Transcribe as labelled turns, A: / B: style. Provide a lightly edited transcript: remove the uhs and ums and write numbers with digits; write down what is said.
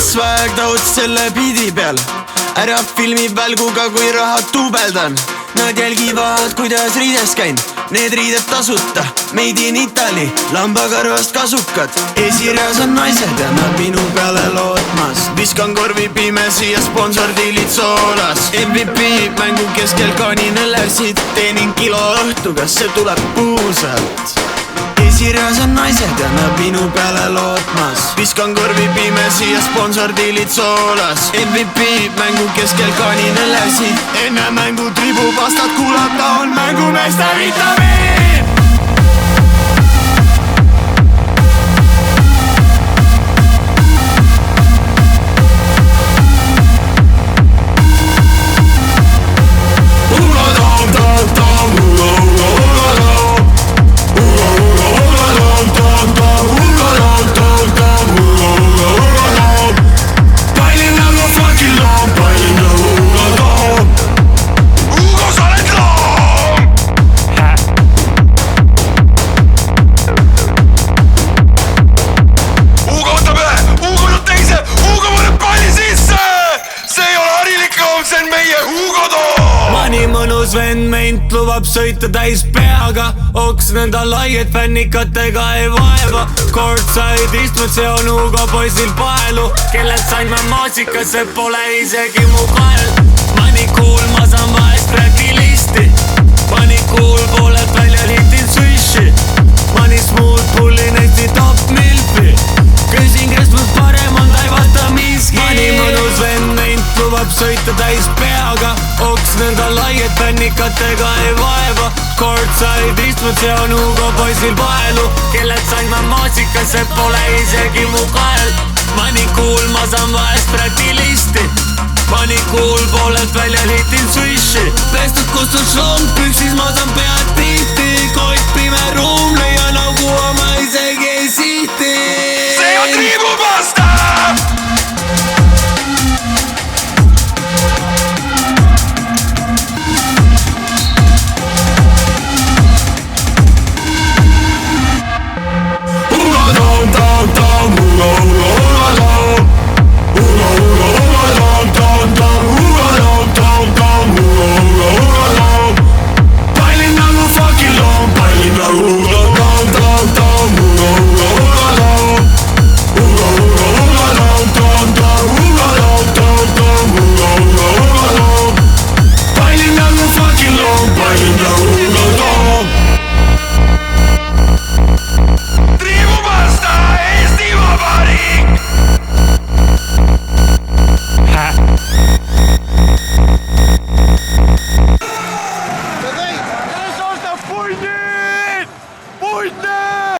A: swag taud selle biidi peal. Ära filmi välguga, kui raha tubeldan. Nad jälgivad, kuidas riides käin. Need riided tasuta, made in Italy, lambakarvast kasukad. Esireas on naised ja nad minu peale lootmas. Viskan korvi pimesi ja sponsordiilid soolas. MVP mängu keskel kaanin õllesid. Teenin kilo õhtu, kas see tuleb puusalt? Esireas on naised ja nad minu peale lootmas. Viskan korvi pimesi ja sponsordiilid soolas. MVP mängu keskel kaanin õllesid. Enne mängu tribub vastat kuulata on mängumeeste vitamiin. Mani mõnus vend meint lubab sõita täis peaga. Oks nõnda laied fännikatega ei vaeva. Courtside istud, see on Hugo poisil paelu. Kellelt sain ma maasika, see pole isegi mu kael. Mani cool, ma saan vahest räkilisti. Mani cool, poolelt välja liitin swishi. Mani smooth, pullin Eesti top milfi. Küsin, kes must parem on, ta ei vasta miski. Mani mõnus vend meint lubab sõita täis peaga. Oks nõnda laied fännikatega ei vaeva. Courtside istud, see on Hugo poisil paelu. Kellelt sain ma maasika, see pole isegi mu kael. Mani cool, ma saan vahest räkilisti. Mani cool, poolelt välja liitin swishi. Pestud kustud šlong, püksis ma saan pead tihti. Kott pime ruum.